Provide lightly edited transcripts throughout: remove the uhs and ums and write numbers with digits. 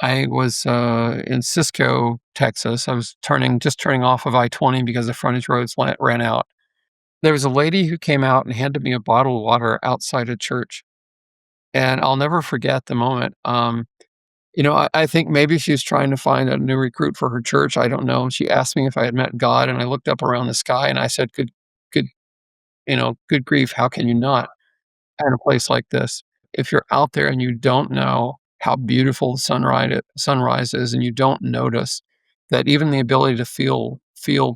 I was in Cisco, Texas. I was just turning off of I-20 because the frontage roads ran out. There was a lady who came out and handed me a bottle of water outside a church, and I'll never forget the moment. I think maybe she was trying to find a new recruit for her church. I don't know. She asked me if I had met God, and I looked up around the sky and I said, good, good grief, how can you not in a place like this? If you're out there and you don't know how beautiful the sunrise is, and you don't notice that even the ability to feel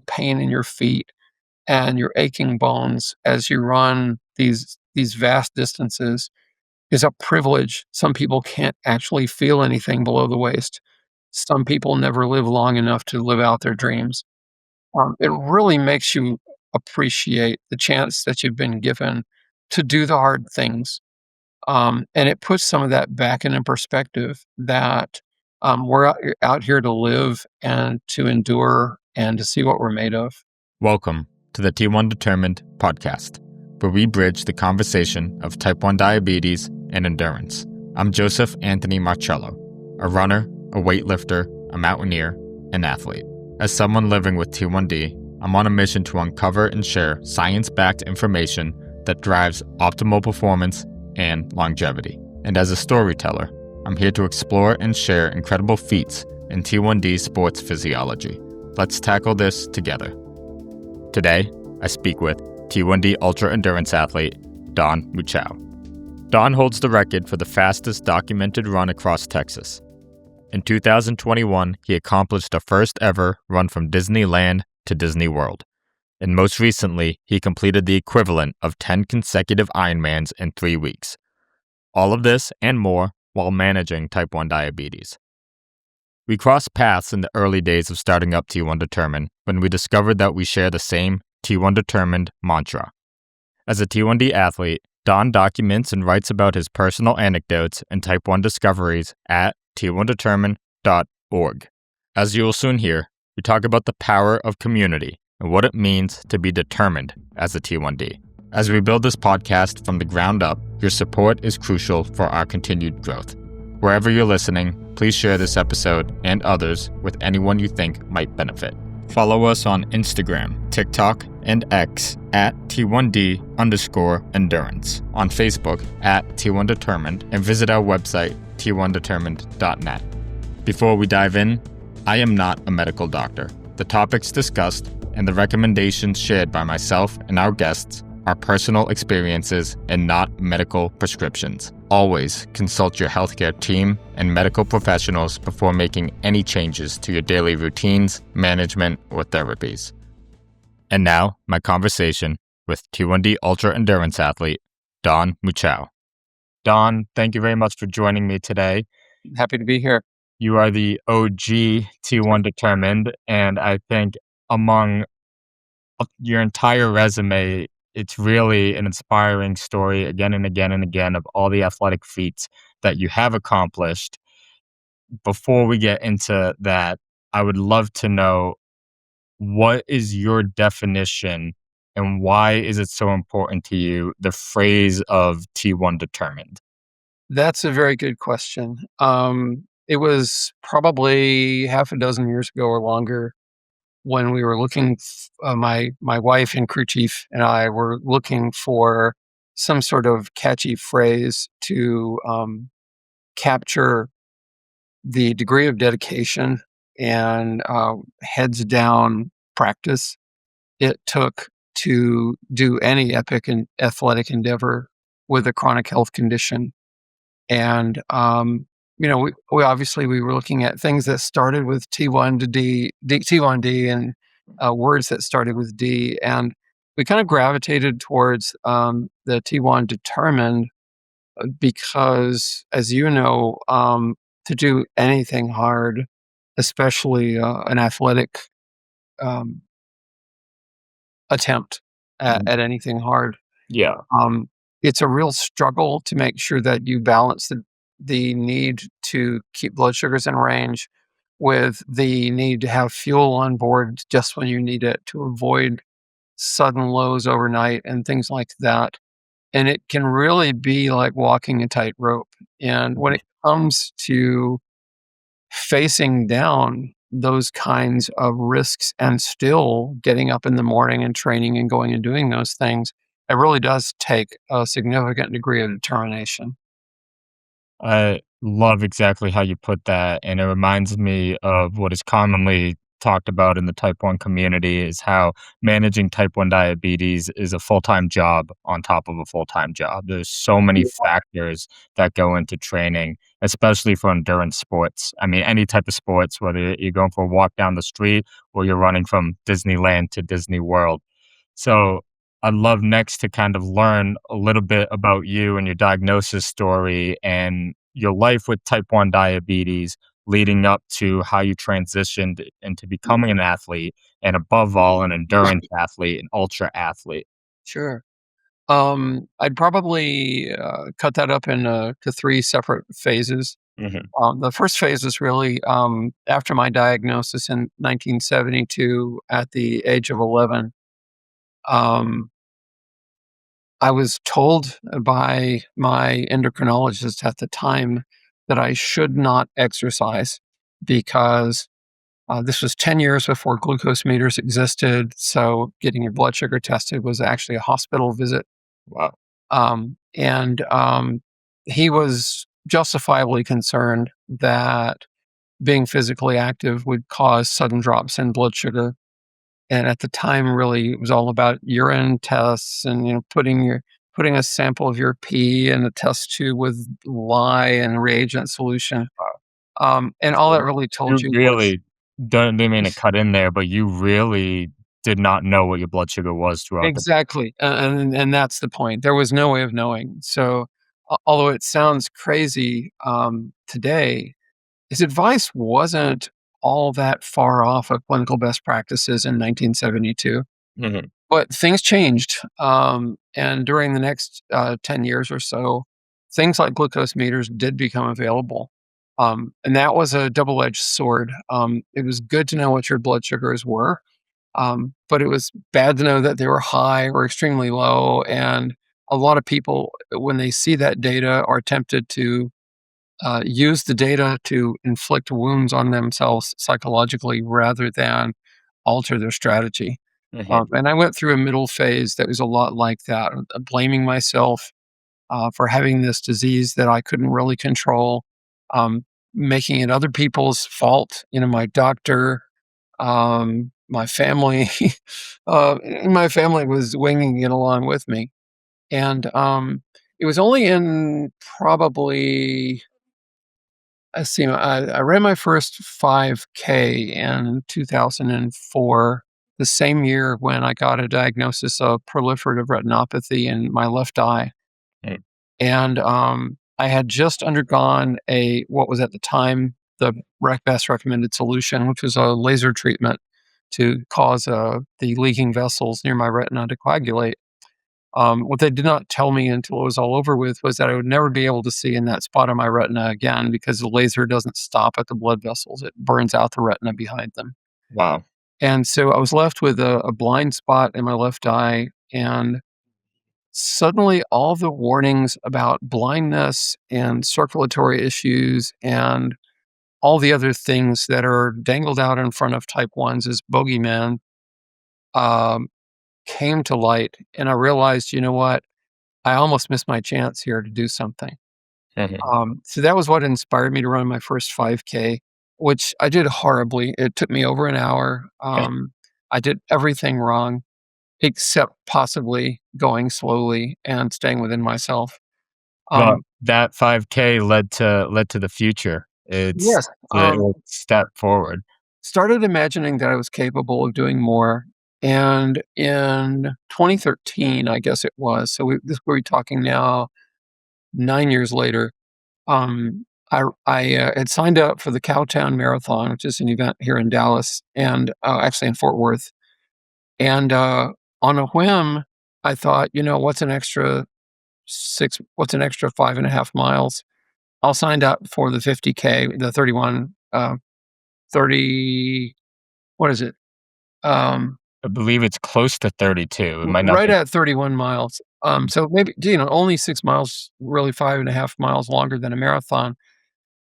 pain in your feet and your aching bones as you run these vast distances is a privilege. Some people can't actually feel anything below the waist. Some people never live long enough to live out their dreams. It really makes you appreciate the chance that you've been given to do the hard things. And it puts some of that back into perspective that we're out here to live and to endure and to see what we're made of. Welcome to the T1 Determined podcast, where we bridge the conversation of type 1 diabetes and endurance. I'm Joseph Anthony Marcello, a runner, a weightlifter, a mountaineer, an athlete. As someone living with T1D, I'm on a mission to uncover and share science-backed information that drives optimal performance and longevity. And as a storyteller, I'm here to explore and share incredible feats in T1D sports physiology. Let's tackle this together. Today, I speak with T1D Ultra Endurance Athlete, Don Muchow. Don holds the record for the fastest documented run across Texas. In 2021, he accomplished the first ever run from Disneyland to Disney World. And most recently, he completed the equivalent of 10 consecutive Ironmans in 3 weeks. All of this and more while managing type 1 diabetes. We crossed paths in the early days of starting up T1 Determined when we discovered that we share the same T1 Determined mantra. As a T1D athlete, Don documents and writes about his personal anecdotes and type 1 discoveries at t1determined.org. As you will soon hear, we talk about the power of community and what it means to be determined as a T1D. As we build this podcast from the ground up, your support is crucial for our continued growth. Wherever you're listening, please share this episode and others with anyone you think might benefit. Follow us on Instagram, TikTok, and X at T1D_endurance, on Facebook at T1 Determined, and visit our website, t1determined.net. Before we dive in, I am not a medical doctor. The topics discussed and the recommendations shared by myself and our guests are personal experiences and not medical prescriptions. Always consult your healthcare team and medical professionals before making any changes to your daily routines, management, or therapies. And now, my conversation with T1D Ultra Endurance Athlete, Don Muchow. Don, thank you very much for joining me today. Happy to be here. You are the OG T1 Determined, and I think among your entire resume, it's really an inspiring story again and again and again of all the athletic feats that you have accomplished. Before we get into that, I would love to know, what is your definition and why is it so important to you, the phrase of T1 Determined? That's a very good question. It was probably half a dozen years ago or longer when we were looking, my wife and crew chief and I were looking for some sort of catchy phrase to capture the degree of dedication and heads down practice it took to do any epic and athletic endeavor with a chronic health condition. And we obviously we were looking at things that started with T1D and words that started with D, and we kind of gravitated towards the T1 Determined because, as you know, to do anything hard, especially an athletic attempt at anything hard, Yeah. it's a real struggle to make sure that you balance the need to keep blood sugars in range with the need to have fuel on board just when you need it to avoid sudden lows overnight and things like that. And it can really be like walking a tightrope. And when it comes to facing down those kinds of risks and still getting up in the morning and training and going and doing those things, it really does take a significant degree of determination. I love exactly how you put that, and it reminds me of what is commonly talked about in the type 1 community is how managing type 1 diabetes is a full-time job on top of a full-time job. There's so many factors that go into training, especially for endurance sports. I mean, any type of sports, whether you're going for a walk down the street or you're running from Disneyland to Disney World. So I'd love next to kind of learn a little bit about you and your diagnosis story and your life with type 1 diabetes leading up to how you transitioned into becoming an athlete and above all an endurance athlete, an ultra athlete. Sure. I'd probably cut that up to three separate phases. Mhm. The first phase is really after my diagnosis in 1972 at the age of 11. Um, I was told by my endocrinologist at the time that I should not exercise because this was 10 years before glucose meters existed. So getting your blood sugar tested was actually a hospital visit. Wow. And he was justifiably concerned that being physically active would cause sudden drops in blood sugar. And at the time, really, it was all about urine tests and putting a sample of your pee in a test tube with lye and reagent solution. And all that So really told you you was really didn't mean to cut in there, but you really did not know what your blood sugar was throughout the. exactly, and that's the point. There was no way of knowing. So, although it sounds crazy today, his advice wasn't all that far off of clinical best practices in 1972. Mhm. But things changed, and during the next 10 years or so, things like glucose meters did become available, and that was a double-edged sword. It was good to know what your blood sugars were, but it was bad to know that they were high or extremely low, and a lot of people, when they see that data, are tempted to use the data to inflict wounds on themselves psychologically rather than alter their strategy. Mhm. And I went through a middle phase that was a lot like that, blaming myself for having this disease that I couldn't really control, making it other people's fault. My doctor, my family, and my family was winging it along with me. And it was only in probably let's see, I ran my first 5K in 2004, the same year when I got a diagnosis of proliferative retinopathy in my left eye. Mm. And I had just undergone what was at the time the best recommended solution, which was a laser treatment to cause the leaking vessels near my retina to coagulate. What they did not tell me until it was all over with was that I would never be able to see in that spot on my retina again because the laser doesn't stop at the blood vessels. It burns out the retina behind them. Wow. And so I was left with a blind spot in my left eye. And suddenly all the warnings about blindness and circulatory issues and all the other things that are dangled out in front of type 1s as bogeyman um, came to light. And I realized, you know what? I almost missed my chance here to do something. Mhm. So that was what inspired me to run my first 5K, which I did horribly. It took me over an hour. I did everything wrong except possibly going slowly and staying within myself. But Um, that 5K led to the future. It's yes, a step forward. started imagining that I was capable of doing more. And in 2013, I guess it was. So we're talking now 9 years later. I had signed up for the Cowtown Marathon, which is an event here in Dallas and actually in Fort Worth. And on a whim, I thought, what's an extra 5.5 miles? I'll sign up for the 50K, the 30, what is it? Um, I believe it's close to 32. It might not right be. at 31 miles. So maybe, only 6 miles, really 5.5 miles longer than a marathon.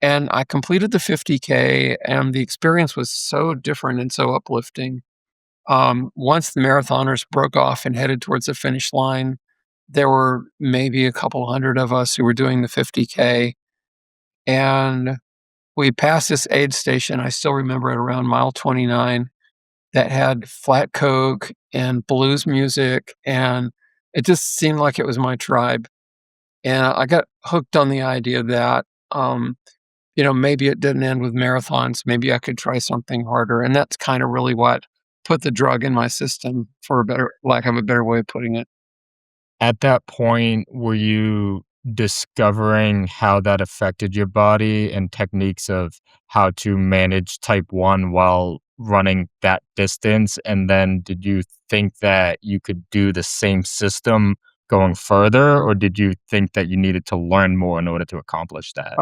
And I completed the 50K, and the experience was so different and so uplifting. Once the marathoners broke off and headed towards the finish line, there were maybe a couple hundred of us who were doing the 50K, and we passed this aid station. I still remember it, around mile 29, that had flat coke and blues music, and it just seemed like it was my tribe. And I got hooked on the idea that, maybe it didn't end with marathons. Maybe I could try something harder. And that's kind of really what put the drug in my system, for a better lack of a better way of putting it. At that point, were you discovering how that affected your body and techniques of how to manage type 1 while running that distance? And then did you think that you could do the same system going further, or did you think that you needed to learn more in order to accomplish that?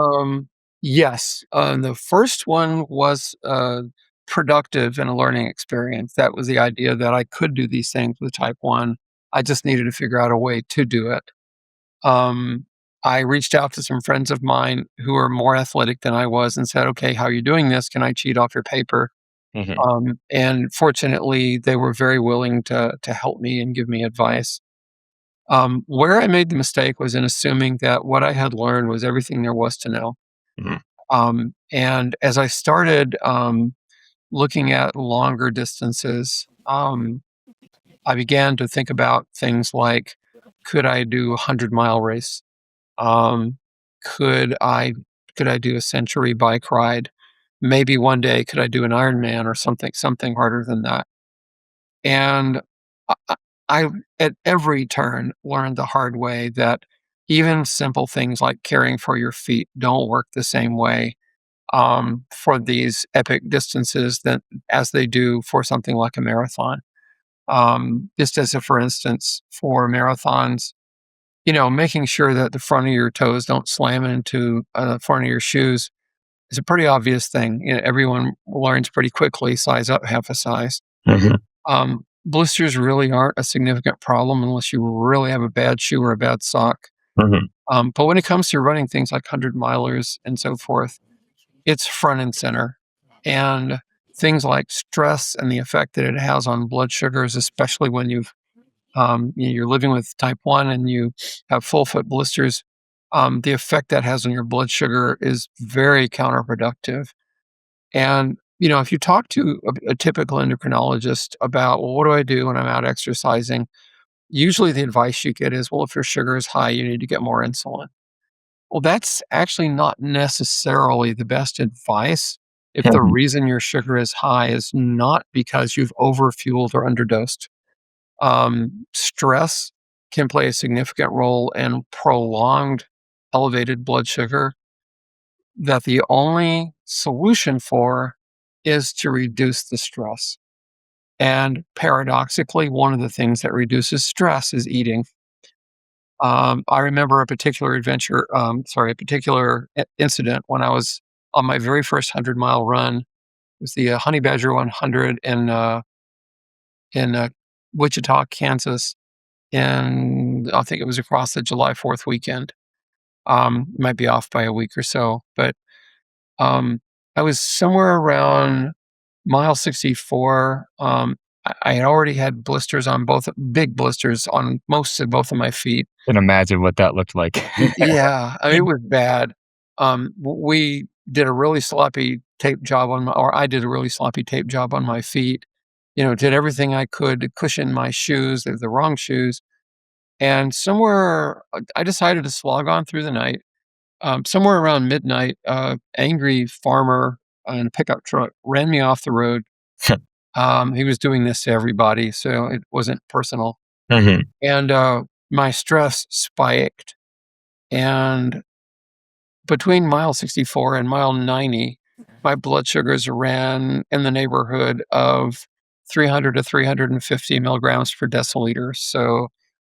Yes. The first one was productive and a learning experience. That was the idea that I could do these things with type 1. I just needed to figure out a way to do it. Um, I reached out to some friends of mine who are more athletic than I was and said, "Okay, how are you doing this? Can I cheat off your paper?" Mhm, And fortunately, they were very willing to help me and give me advice. Where I made the mistake was in assuming that what I had learned was everything there was to know. mhm, And as I started looking at longer distances, I began to think about things like, could I do a 100-mile race? Um, could I could I do a century bike ride? Maybe one day could I do an Ironman or something harder than that? And I, I I, at every turn, learned the hard way that even simple things like caring for your feet don't work the same way for these epic distances that as they do for something like a marathon. Just as a for instance, for marathons, making sure that the front of your toes don't slam into the front of your shoes is a pretty obvious thing. Everyone learns pretty quickly, size up half a size. mhm, Blisters really aren't a significant problem unless you really have a bad shoe or a bad sock. mhm. But when it comes to running things like 100 milers and so forth, it's front and center. And things like stress and the effect that it has on blood sugars, especially when you're living with type 1 and you have full foot blisters, the effect that has on your blood sugar is very counterproductive. And, if you talk to a typical endocrinologist about, well, what do I do when I'm out exercising? Usually the advice you get is, well, if your sugar is high, you need to get more insulin. Well, that's actually not necessarily the best advice if the Mhm. reason your sugar is high is not because you've overfueled or underdosed. Stress can play a significant role in prolonged elevated blood sugar that the only solution for is to reduce the stress. And paradoxically, one of the things that reduces stress is eating. I remember a particular incident when I was on my very first 100-mile run. It was the Honey Badger 100 in Wichita, Kansas, and I think it was across the July 4th weekend. Might be off by a week or so, but um, I was somewhere around mile 64. I had already had blisters on both, big blisters on most of both of my feet. Can imagine what that looked like. Yeah, I mean, it was bad. We did a really sloppy tape job or I did a really sloppy tape job on my feet. Did everything I could to cushion my shoes. They were the wrong shoes. And somewhere, I decided to slog on through the night. Somewhere around midnight, angry farmer in a pickup truck ran me off the road. He was doing this to everybody, so it wasn't personal. Mhm. And my stress spiked. And between mile 64 and mile 90, my blood sugars ran in the neighborhood of 300 to 350 milligrams per deciliter. So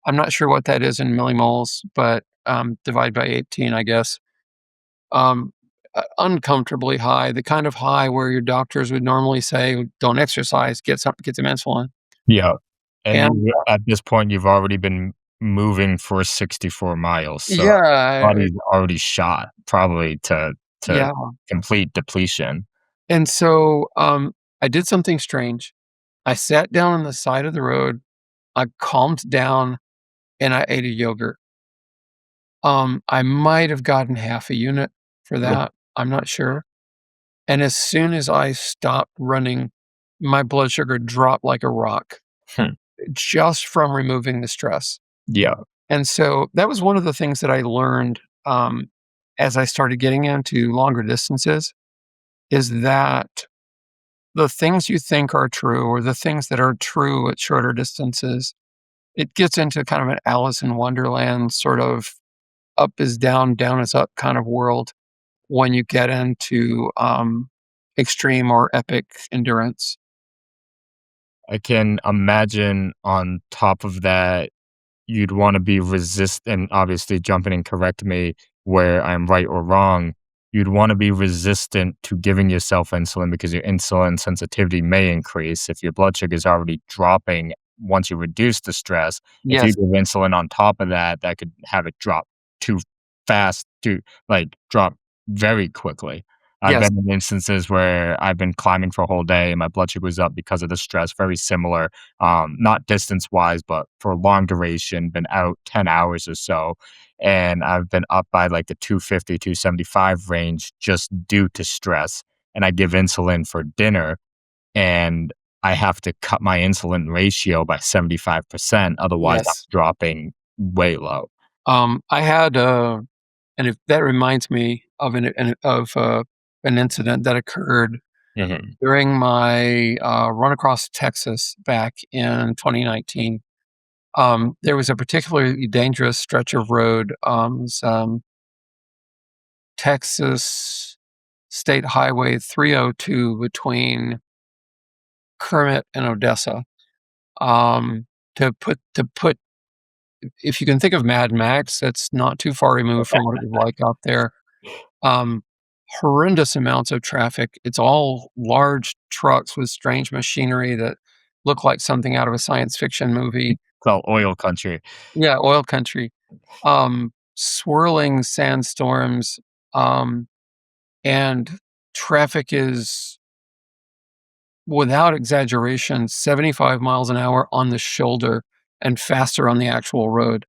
I'm not sure what that is in millimoles, but divide by 18, I guess. Um, Uncomfortably high, the kind of high where your doctors would normally say, "Don't exercise, get some insulin." Yeah, and And you at this point, you've already been moving for 64 miles, so yeah, body's already shot probably to to Yeah. complete depletion. And so, I did something strange. I sat down on the side of the road, I calmed down, and I ate a yogurt. I might have gotten half a unit for that, I'm not sure. And as soon as I stopped running, my blood sugar dropped like a rock Hmm. just from removing the stress. Yeah. And so that was one of the things that I learned, as I started getting into longer distances, is that the things you think are true or the things that are true at shorter distances, it gets into kind of an Alice in Wonderland sort of up is down, down is up kind of world when you get into extreme or epic endurance. I can imagine on top of that, you'd want to be resistant, obviously jump in and correct me where I'm right or wrong. You'd want to be resistant to giving yourself insulin because your insulin sensitivity may increase if your blood sugar is already dropping once you reduce the stress. If you Yes, give insulin on top of that, that could have it drop too fast, to like drop very quickly. I've yes, been in instances where I've been climbing for a whole day and my blood sugar was up because of the stress, very similar, not distance wise, but for long duration, been out 10 hours or so. And I've been up by like the 250, 275 range just due to stress. And I give insulin for dinner and I have to cut my insulin ratio by 75%. Otherwise, I'm yes. dropping way low. I had, and if that reminds me of an incident that occurred Hmm. during my run across Texas back in 2019. There was a particularly dangerous stretch of road, Texas State Highway 302 between Kermit and Odessa. Um, to put, if you can think of Mad Max, that's not too far removed from what it was like out there. Um, Horrendous amounts of traffic. It's all large trucks with strange machinery that look like something out of a science fiction movie. Called oil country. Yeah, oil country. Swirling sandstorms, um, and traffic is, without exaggeration, 75 miles an hour on the shoulder and faster on the actual road.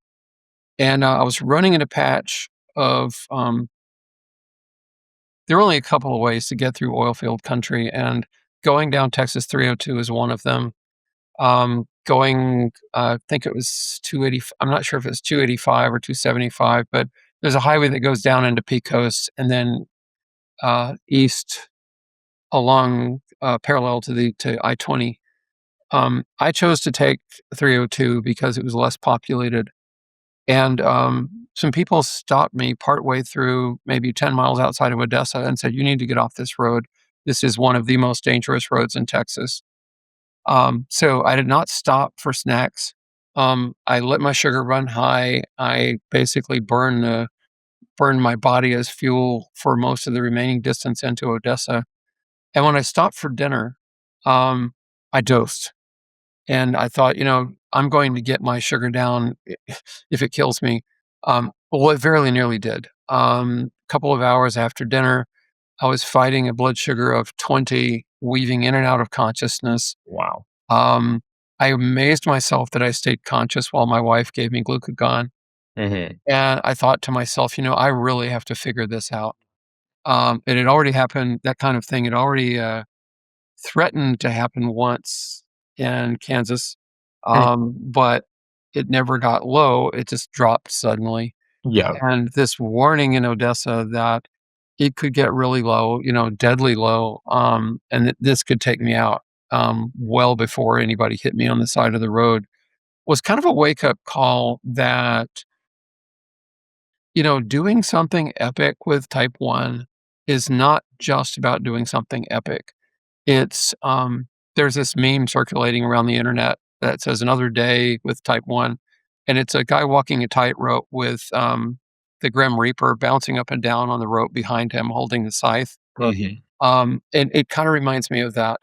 And, I was running in a patch of, there are only a couple of ways to get through oil field country, and going down Texas 302 is one of them. Going, I think it was 280, I'm not sure if it's 285 or 275, but there's a highway that goes down into Pecos and then, east along, parallel to I-20. I chose to take 302 because it was less populated, and, some people stopped me partway through, maybe 10 miles outside of Odessa and said, "You need to get off this road. This is one of the most dangerous roads in Texas." So I did not stop for snacks. I let my sugar run high. I basically burned my body as fuel for most of the remaining distance into Odessa, and when I stopped for dinner, I dosed. And I thought, I'm going to get my sugar down if it kills me. Well, it very nearly did. A couple of hours after dinner, I was fighting a blood sugar of 20, weaving in and out of consciousness. Wow. Um, I amazed myself that I stayed conscious while my wife gave me glucagon. Hmm. And I thought to myself, I really have to figure this out. It had already happened, that kind of thing had already threatened to happen once in Kansas, but it never got low, it just dropped suddenly, Yeah. and this warning in Odessa that it could get really low, deadly low, and that this could take me out, well before anybody hit me on the side of the road, was kind of a wake-up call that, doing something epic with type 1 is not just about doing something epic. It's, there's this meme circulating around the internet that says "Another day with type 1," and it's a guy walking a tightrope with, the Grim Reaper bouncing up and down on the rope behind him holding the scythe. Hmm. And it kinda reminds me of that.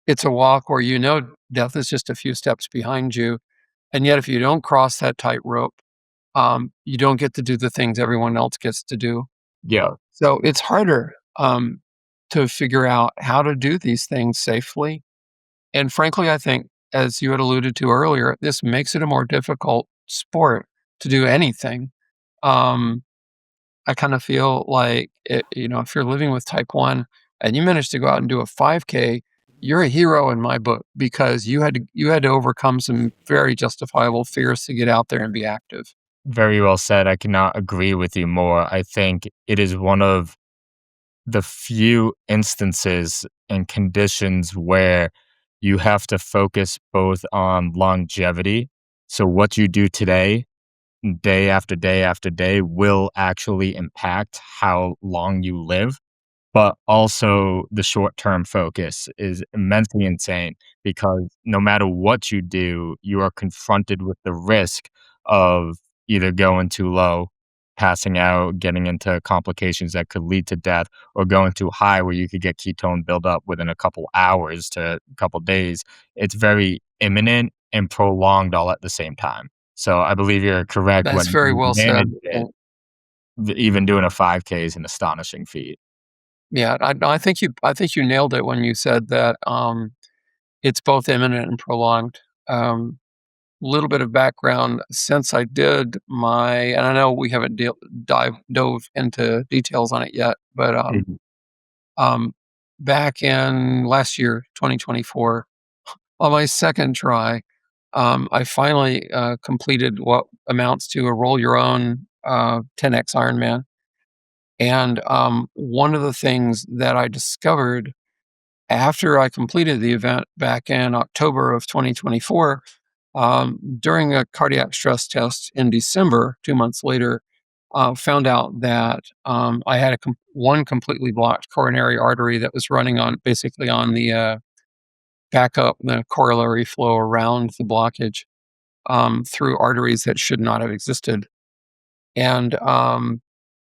It's a walk where death is just a few steps behind you, and yet if you don't cross that tightrope, you don't get to do the things everyone else gets to do. Yeah. So it's harder, to figure out how to do these things safely. And frankly, I think, as you had alluded to earlier, this makes it a more difficult sport to do anything. Um, I kind of feel like if you're living with type 1 and you manage to go out and do a 5K, you're a hero in my book because you had to overcome some very justifiable fears to get out there and be active. Very well said. I cannot agree with you more. I think it is one of the few instances and conditions where you have to focus both on longevity. So, what you do today, day after day after day, will actually impact how long you live. But also the short-term focus is immensely insane because no matter what you do, you are confronted with the risk of either going too low, passing out, getting into complications that could lead to death, or going too high where you could get ketone buildup within a couple hours to a couple days. It's very imminent and prolonged all at the same time. So I believe you're correct That's when very you well manage said. it. Even doing a 5K is an astonishing feat. Yeah, I think you nailed it when you said that, it's both imminent and prolonged. Little bit of background, since I did my and I know we haven't dove into details on it yet, but, um, back in last year, 2024, on my 2nd try, I finally, completed what amounts to a roll your own, 10X Ironman, and, one of the things that I discovered after I completed the event back in October of 2024, during a cardiac stress test in December, 2 months later, found out that, I had one completely blocked coronary artery that was running on basically on the, backup, the corollary flow around the blockage, through arteries that should not have existed. And,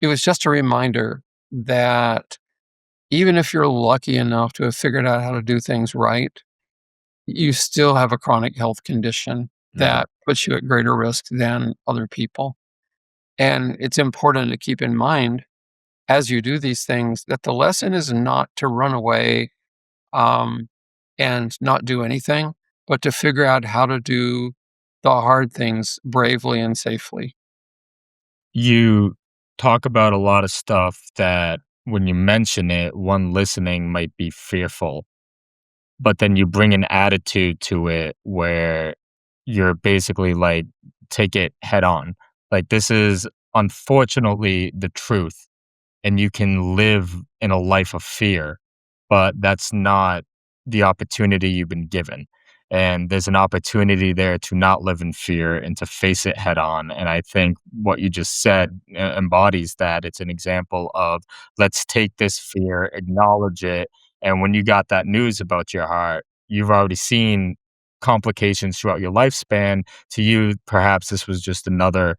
it was just a reminder that even if you're lucky enough to have figured out how to do things right, you still have a chronic health condition Mhm. that puts you at greater risk than other people. And it's important to keep in mind as you do these things that the lesson is not to run away, um, and not do anything, but to figure out how to do the hard things bravely and safely. You talk about a lot of stuff that when you mention it, one listening might be fearful, but then you bring an attitude to it where you're basically like, take it head on. Like, this is unfortunately the truth, and you can live in a life of fear, but that's not the opportunity you've been given. And there's an opportunity there to not live in fear and to face it head on. And I think what you just said embodies that. It's an example of let's take this fear, acknowledge it. And when you got that news about your heart, you've already seen complications throughout your lifespan. To you, perhaps this was just another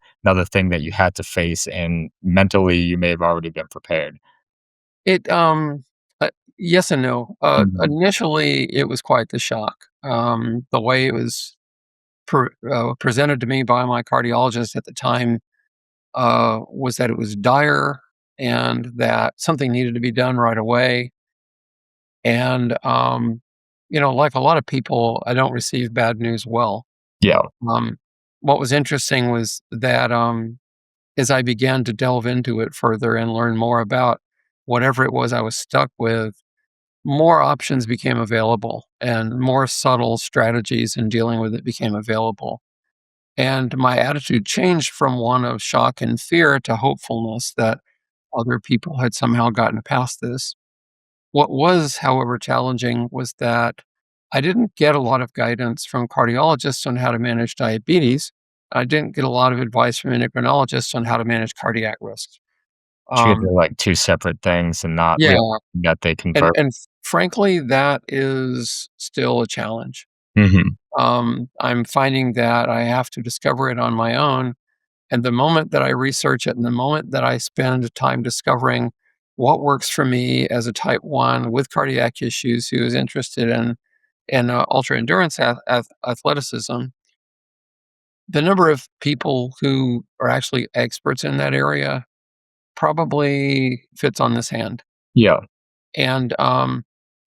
thing that you had to face, and mentally you may have already been prepared. It, yes and no. Mhm. Initially, it was quite the shock. The way it was presented to me by my cardiologist at the time was that it was dire and that something needed to be done right away. And, like a lot of people, I don't receive bad news well. Yeah. Um, what was interesting was that as I began to delve into it further and learn more about whatever it was I was stuck with, more options became available and more subtle strategies in dealing with it became available. And my attitude changed from one of shock and fear to hopefulness that other people had somehow gotten past this. What was, however, challenging was that I didn't get a lot of guidance from cardiologists on how to manage diabetes. I didn't get a lot of advice from endocrinologists on how to manage cardiac risk. Treated Um, like 2 separate things and not yeah, really that they and convert. and frankly, that is still a challenge. Mhm. I'm finding that I have to discover it on my own. And the moment that I research it and the moment that I spend time discovering what works for me as a type 1 with cardiac issues who is interested in ultra endurance athleticism, the number of people who are actually experts in that area probably fits on this hand. Yeah. And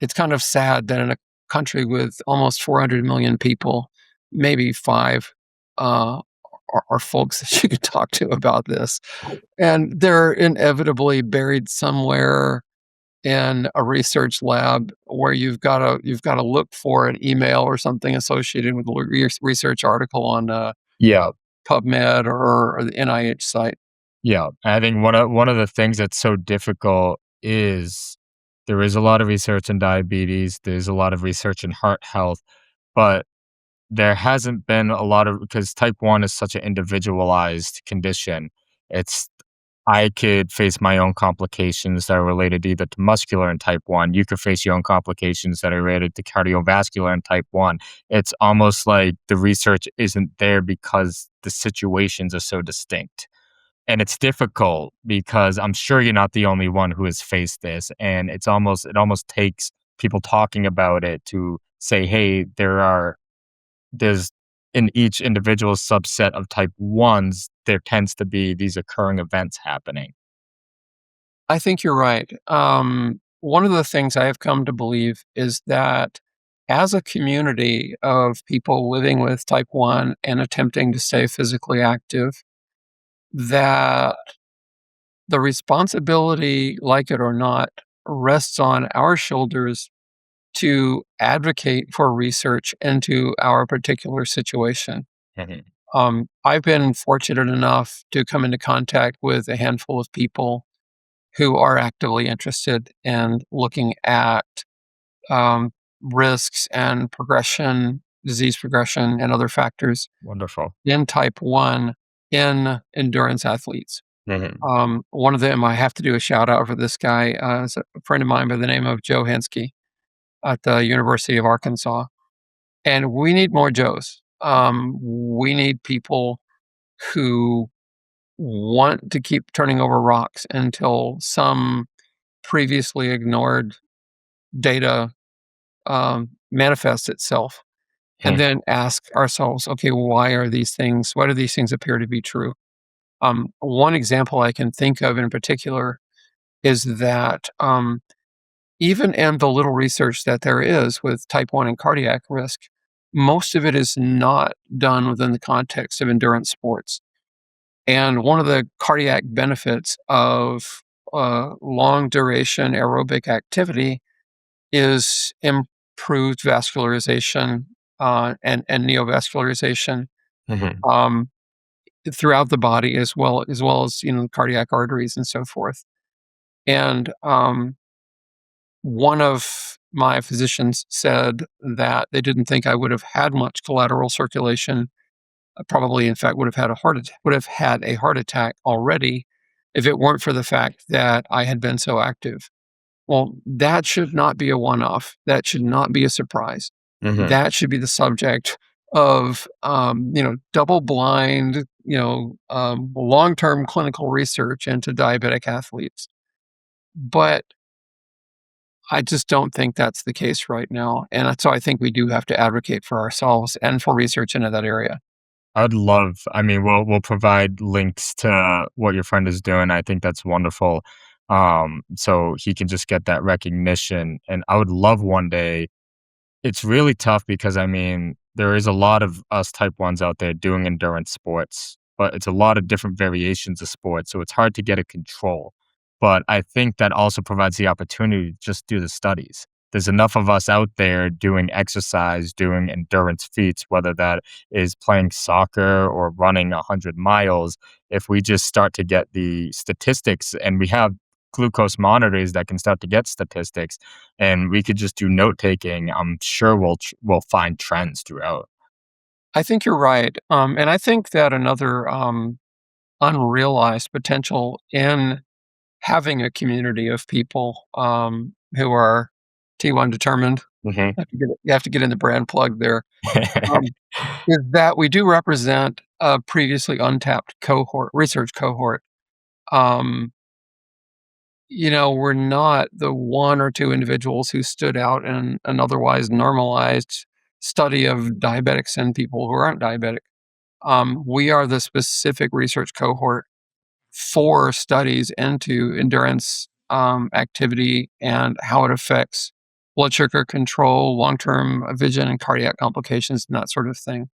it's kind of sad that in a country with almost 400 million people, maybe five are folks that you could talk to about this. And they're inevitably buried somewhere in a research lab where you've got to look for an email or something associated with a research article on Yeah. PubMed or the NIH site. Yeah. I think one of the things that's so difficult is there is a lot of research in diabetes, there's a lot of research in heart health, but there hasn't been a lot of because type 1 is such an individualized condition. It's I could face my own complications that are related either to muscular in type 1. You could face your own complications that are related to cardiovascular in type 1. It's almost like the research isn't there because the situations are so distinct. And it's difficult because I'm sure you're not the only one who has faced this. And it almost takes people talking about it to say, hey, there's in each individual subset of type 1s, there tends to be these occurring events happening. I think you're right. One of the things I have come to believe is that as a community of people living with type 1 and attempting to stay physically active, that the responsibility, like it or not, rests on our shoulders to advocate for research into our particular situation. Mhm. I've been fortunate enough to come into contact with a handful of people who are actively interested in looking at um, risks and progression, disease progression, and other factors Wonderful. in type 1 in endurance athletes. Mhm. One of them, I have to do a shout out for this guy, is a friend of mine by the name of Joe Hensky at the University of Arkansas. And we need more Joes. We need people who want to keep turning over rocks until some previously ignored data manifests itself, and Hmm. then ask ourselves, okay, why do these things appear to be true? One example I can think of in particular is that even in the little research that there is with type 1 and cardiac risk, most of it is not done within the context of endurance sports. And one of the cardiac benefits of long duration aerobic activity is improved vascularization and neovascularization Mhm. um, throughout the body, as well as cardiac arteries and so forth. And one of my physicians said that they didn't think I would have had much collateral circulation. Probably, in fact, would have had a heart attack already if it weren't for the fact that I had been so active. Well, that should not be a one-off. That should not be a surprise. Mhm. That should be the subject of, double-blind, long-term clinical research into diabetic athletes. But I just don't think that's the case right now, and so I think we do have to advocate for ourselves and for research into that area. I mean, we'll provide links to what your friend is doing. I think that's wonderful. So he can just get that recognition. And I would love one day. It's really tough because, I mean, there is a lot of us type 1s out there doing endurance sports, but it's a lot of different variations of sports, so it's hard to get a control. But I think that also provides the opportunity to just do the studies. There's enough of us out there doing exercise, doing endurance feats, whether that is playing soccer or running 100 miles. If we just start to get the statistics and we have glucose monitors that can start to get statistics, and we could just do note taking, I'm sure we'll find trends throughout. I think you're right, and I think that another, unrealized potential in having a community of people, who are T1 determined, Mhm. you have to get in the brand plug there, um, is that we do represent a previously untapped research cohort. Um, we're not the 1 or 2 individuals who stood out in an otherwise normalized study of diabetics and people who aren't diabetic. We are the specific research cohort 4 studies into endurance activity and how it affects blood sugar control, long-term vision and cardiac complications, and that sort of thing.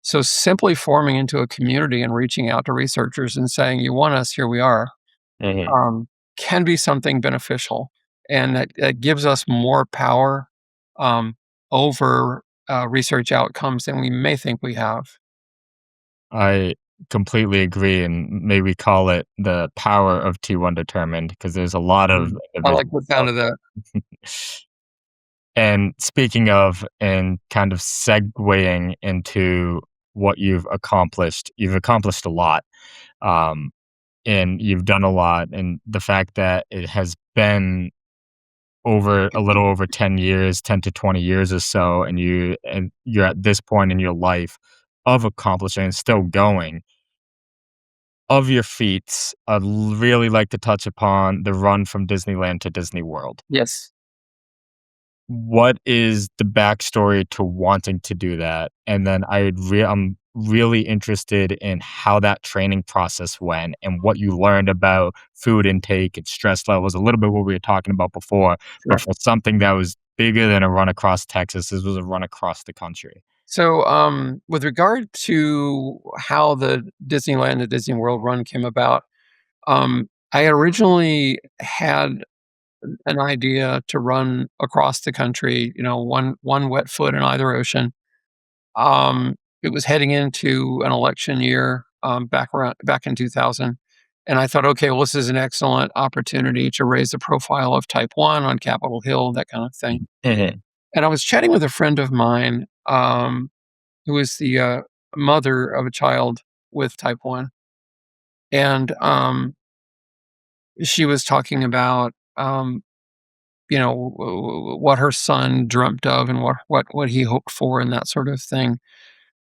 So simply forming into a community and reaching out to researchers and saying, "You want us? Here we are," Hmm. um, can be something beneficial, and that gives us more power um, over research outcomes than we may think we have. I completely agree, and maybe call it the power of T1 determined because there's a lot of I like individuals the sound out of that. there. And speaking of, and kind of segueing into what you've accomplished a lot, um, and you've done a lot, and the fact that it has been over a little over 10 years, 10 to 20 years or so, and you're at this point in your life of accomplishing and still going. Of your feats, I'd really like to touch upon the run from Disneyland to Disney World. Yes. What is the backstory to wanting to do that? And then I'm really interested in how that training process went and what you learned about food intake and stress levels, a little bit what we were talking about before, but Sure. for something that was bigger than a run across Texas, this was a run across the country. So, with regard to how the Disneyland, the Disney World run came about, I originally had an idea to run across the country, one wet foot in either ocean. It was heading into an election year, back in 2000, and I thought, okay, well, this is an excellent opportunity to raise the profile of Type 1 on Capitol Hill, that kind of thing. Mhm. And I was chatting with a friend of mine, who is the mother of a child with Type 1, and she was talking about what her son dreamt of and what he hoped for and that sort of thing.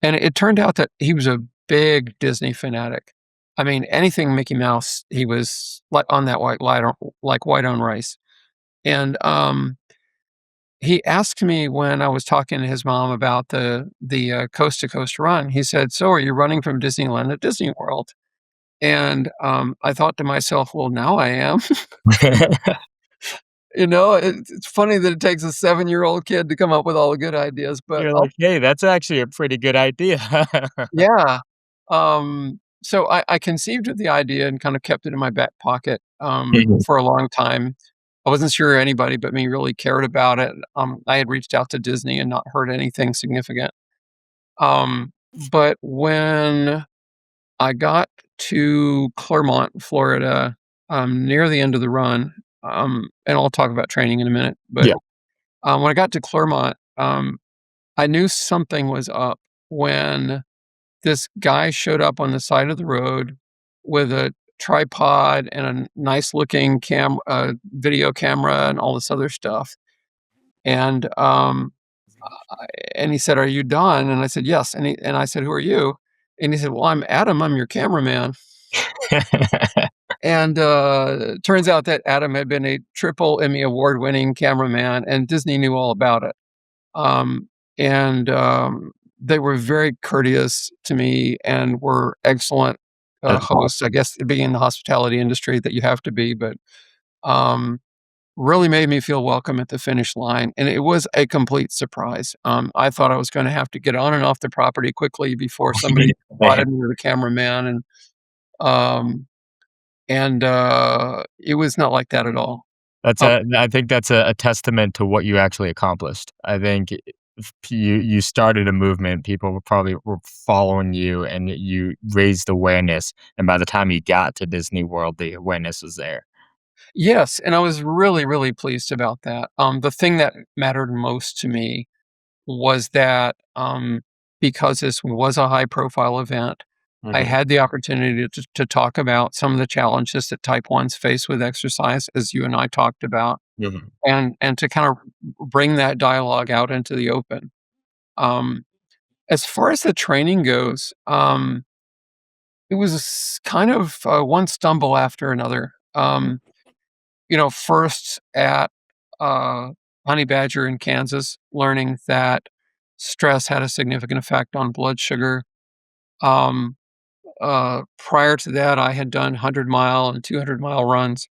And it turned out that he was a big Disney fanatic. I mean, anything Mickey Mouse, he was like on that white light, like white on rice. And he asked me when I was talking to his mom about the coast to coast run. He said, "So, are you running from Disneyland to Disney World?" And I thought to myself, "Well, now I am." It's funny that it takes a 7-year-old kid to come up with all the good ideas, but You're like, "Hey, that's actually a pretty good idea." yeah. So I conceived of the idea and kind of kept it in my back pocket, Mhm. for a long time. I wasn't sure anybody but me really cared about it. I had reached out to Disney and not heard anything significant. But when I got to Clermont, Florida, near the end of the run, and I'll talk about training in a minute, but, Yeah. when I got to Clermont, I knew something was up when this guy showed up on the side of the road with a tripod and a nice looking video camera and all this other stuff. And, and he said, "Are you Don?" And I said, "Yes." And I said, "Who are you?" And he said, "Well, I'm Adam. I'm your cameraman." And, turns out that Adam had been a triple Emmy award-winning cameraman, and Disney knew all about it. Um, and they were very courteous to me and were excellent That's hosts. I guess being in the hospitality industry that you have to be, but um, really made me feel welcome at the finish line. And it was a complete surprise. I thought I was going to have to get on and off the property quickly before somebody awesome. spotted me with a cameraman, um, and it was not like that at all. Um, I think that's a testament to what you actually accomplished. I think if you started a movement, people were following you, and you raised awareness, and by the time you got to Disney World, the awareness was there. yes, and I was really, really pleased about that. The thing that mattered most to me was that, because this was a high profile event, I Mhm, had the opportunity to talk about some of the challenges that type 1s face with exercise, as you and I talked about, mhm. and to kind of bring that dialogue out into the open. Um, as far as the training goes, it was kind of, one stumble after another. First at, uh, Honey Badger in Kansas, learning that stress had a significant effect on blood sugar. Um, Prior to that, I had done 100-mile and 200-mile runs.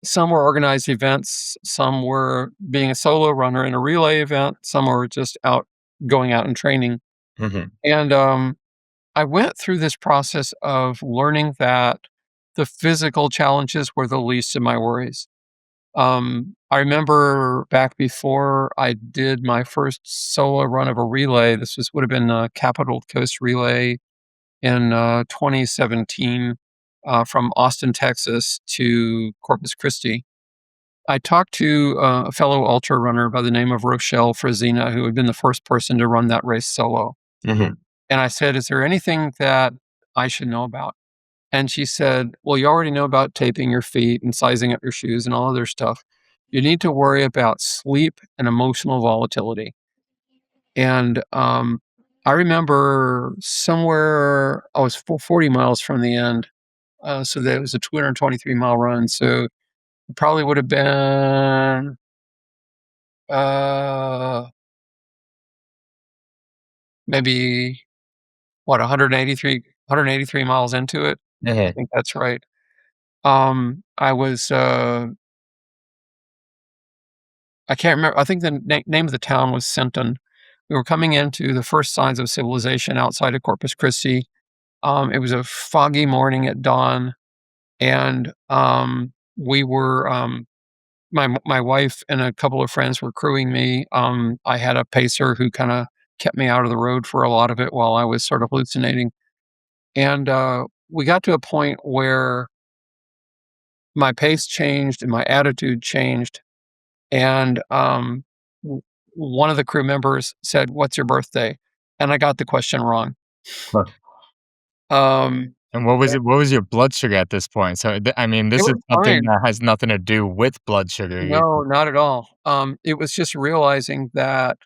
Some were organized events, some were being a solo runner in a relay event, some were just going out and training. Mhm. And, I went through this process of learning that the physical challenges were the least of my worries. I remember back before I did my first solo run of a relay, would have been a Capital Coast Relay in 2017 from Austin, Texas to Corpus Christi. I talked to a fellow ultra runner by the name of Rochelle Frazina, who had been the first person to run that race solo. Mhm. And I said, "Is there anything that I should know about?" And she said, "Well, you already know about taping your feet and sizing up your shoes and all other stuff. You need to worry about sleep and emotional volatility." And I remember somewhere I was 40 miles from the end. So that was a 223-mile run. So it probably would have been uh, maybe what 183 miles into it. I Mhm. think that's right. I was I can't remember. I think the name of the town was Sinton. We were coming into the first signs of civilization outside of Corpus Christi. It was a foggy morning at dawn, and we were my wife and a couple of friends were crewing me. I had a pacer who kind of kept me out of the road for a lot of it while I was sort of hallucinating. And we got to a point where my pace changed and my attitude changed. And w- one of the crew members said, "What's your birthday?" And I got the question wrong. Huh. Um, And what was your blood sugar at this point? So, I mean, it this is was something fine. that has nothing to do with blood sugar. No, not at all. It was just realizing that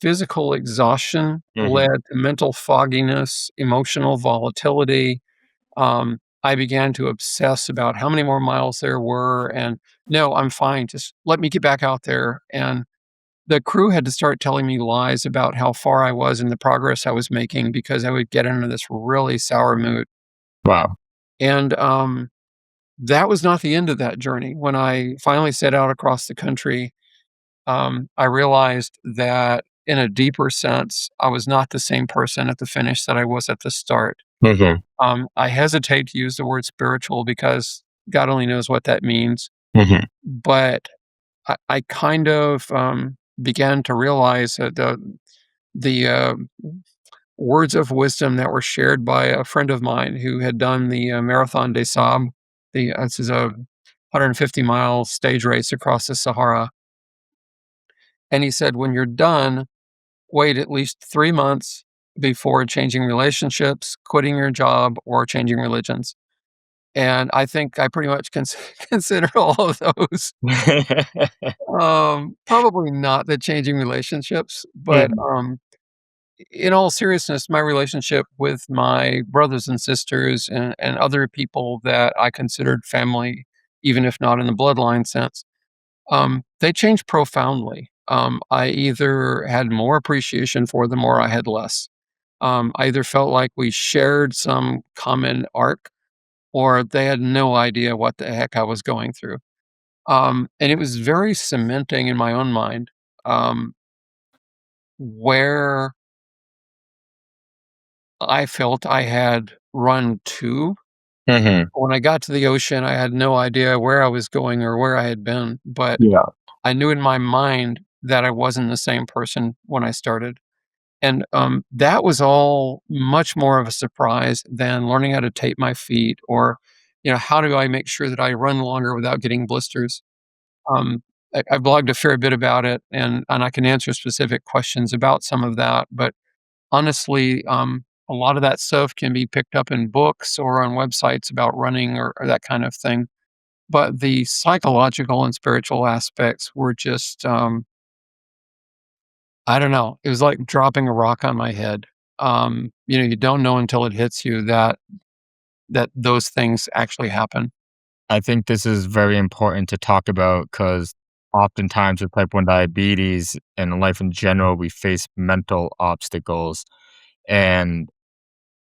physical exhaustion Mhm. led to mental fogginess, emotional volatility. I began to obsess about how many more miles there were, and no, I'm fine. Just let me get back out there. And the crew had to start telling me lies about how far I was and the progress I was making because I would get into this really sour mood. Wow. And that was not the end of that journey. When I finally set out across the country, I realized that in a deeper sense, I was not the same person at the finish that I was at the start. Mhm. I hesitate to use the word spiritual because God only knows what that means. Mhm. But I kind of began to realize that the words of wisdom that were shared by a friend of mine who had done the Marathon des Sables. This is a 150-mile stage race across the Sahara. And he said, when you're done, wait at least 3 months before changing relationships, quitting your job, or changing religions. And I think I pretty much consider all of those. Probably not the changing relationships, but Mhm. in all seriousness, my relationship with my brothers and sisters and other people that I considered family, even if not in the bloodline sense, they changed profoundly. I either had more appreciation for them or I had less. I either felt like we shared some common arc or they had no idea what the heck I was going through. And it was very cementing in my own mind um, where I felt I had run to. Mhm. When I got to the ocean, I had no idea where I was going or where I had been, but Yeah. I knew in my mind that I wasn't the same person when I started. And that was all much more of a surprise than learning how to tape my feet or, how do I make sure that I run longer without getting blisters? Um, I blogged a fair bit about it, and I can answer specific questions about some of that. But honestly, a lot of that stuff can be picked up in books or on websites about running or that kind of thing. But the psychological and spiritual aspects were just, I don't know. It was like dropping a rock on my head. You don't know until it hits you that those things actually happen. I think this is very important to talk about because oftentimes with type 1 diabetes and life in general, we face mental obstacles. And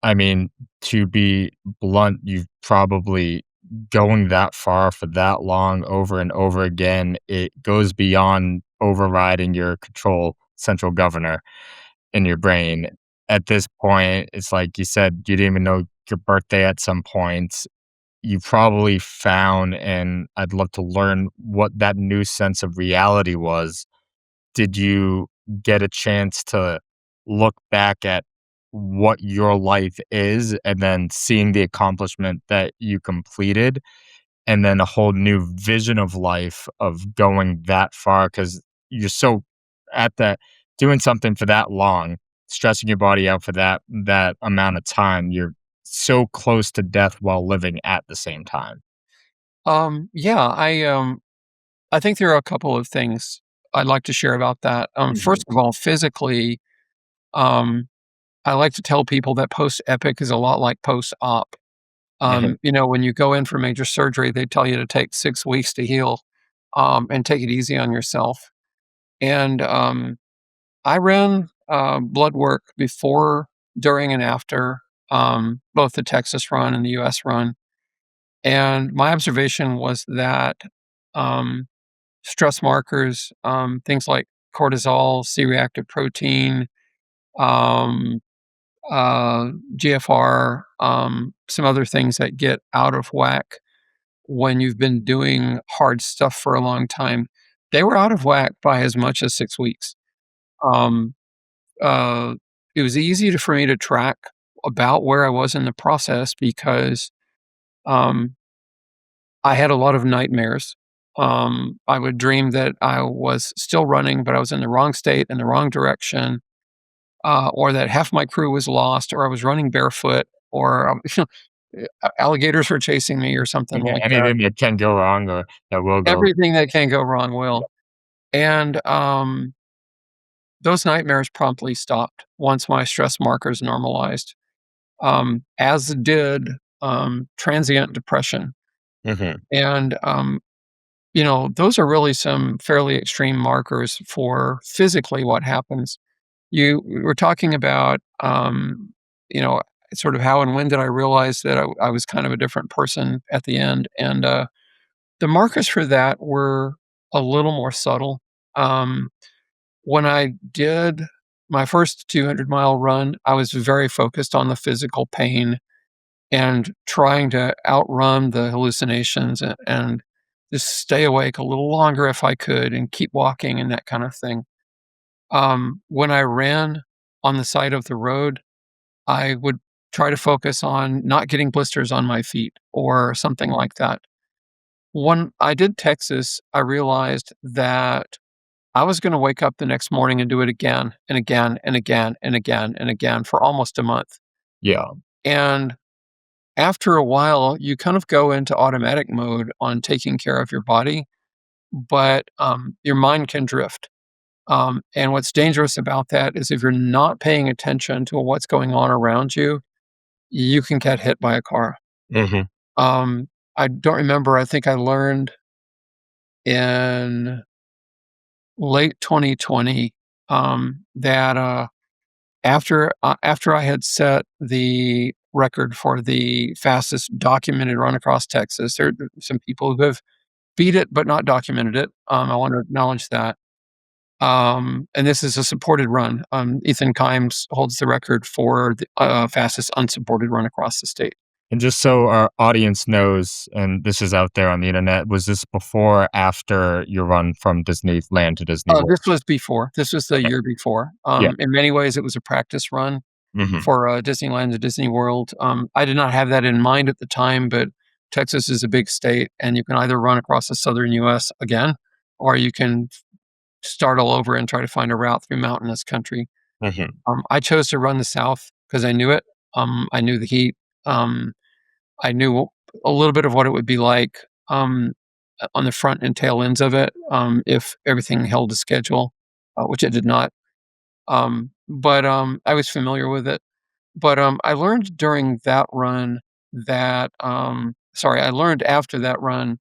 I mean, to be blunt, you've probably going that far for that long over and over again, it goes beyond overriding your control central governor in your brain. At this point, it's like you said, you didn't even know your birthday at some point. You probably found, and I'd love to learn what that new sense of reality was. Did you get a chance to look back at what your life is and then seeing the accomplishment that you completed, and then a whole new vision of life of going that far? Because you're so at that doing something for that long, stressing your body out for that amount of time, you're so close to death while living at the same time. Yeah, I think there are a couple of things I'd like to share about that. First Mhm. of all, physically, um, I like to tell people that post-epic is a lot like post-op. Mhm. When you go in for major surgery, they tell you to take 6 weeks to heal, and take it easy on yourself. And, I ran, blood work before, during, and after, both the Texas run and the US run, and my observation was that, um, stress markers, things like cortisol, C-reactive protein, um, GFR, some other things that get out of whack when you've been doing hard stuff for a long time, they were out of whack by as much as 6 weeks. Um, uh, it was easy for me to track about where I was in the process because, um, I had a lot of nightmares. I would dream that I was still running, but I was in the wrong state, in the wrong direction, or that half my crew was lost, or I was running barefoot, or, alligators were chasing me or something Yeah, like that. anything that can go wrong or that will go. Everything that can go wrong will. And, those nightmares promptly stopped once my stress markers normalized, as did, transient depression. Mhm. And, those are really some fairly extreme markers for physically what happens. We were talking about, you know, sort of how and when did I realize that I was kind of a different person at the end, and, the markers for that were a little more subtle. Um, when I did my first 200-mile run, I was very focused on the physical pain and trying to outrun the hallucinations and just stay awake a little longer if I could and keep walking and that kind of thing. When I ran on the side of the road, I would try to focus on not getting blisters on my feet or something like that. When I did Texas, I realized that I was gonna wake up the next morning and do it again and again and again and again and again for almost a month. Yeah. And after a while, you kind of go into automatic mode on taking care of your body, but, your mind can drift. And what's dangerous about that is if you're not paying attention to what's going on around you, you can get hit by a car. Mhm. Um, I don't remember, I think I learned in late 2020, that, after I had set the record for the fastest documented run across Texas, there are some people who have beat it, but not documented it. I want to acknowledge that. And this is a supported run. Ethan Kimes holds the record for the fastest unsupported run across the state. And just so our audience knows, and this is out there on the internet, was this before or after your run from Disneyland to Disney World? This was before. This was the Okay. year before. Yeah. In many ways, it was a practice run Mhm. for Disneyland to Disney World. I did not have that in mind at the time, but Texas is a big state, and you can either run across the southern U.S. again, or you can start all over and try to find a route through mountainous country. Mhm. I chose to run the South because I knew it. I knew the heat. Um, I knew a little bit of what it would be like on the front and tail ends of it if everything held to schedule, which it did not. But I was familiar with it. But I learned during that run that, I learned after that run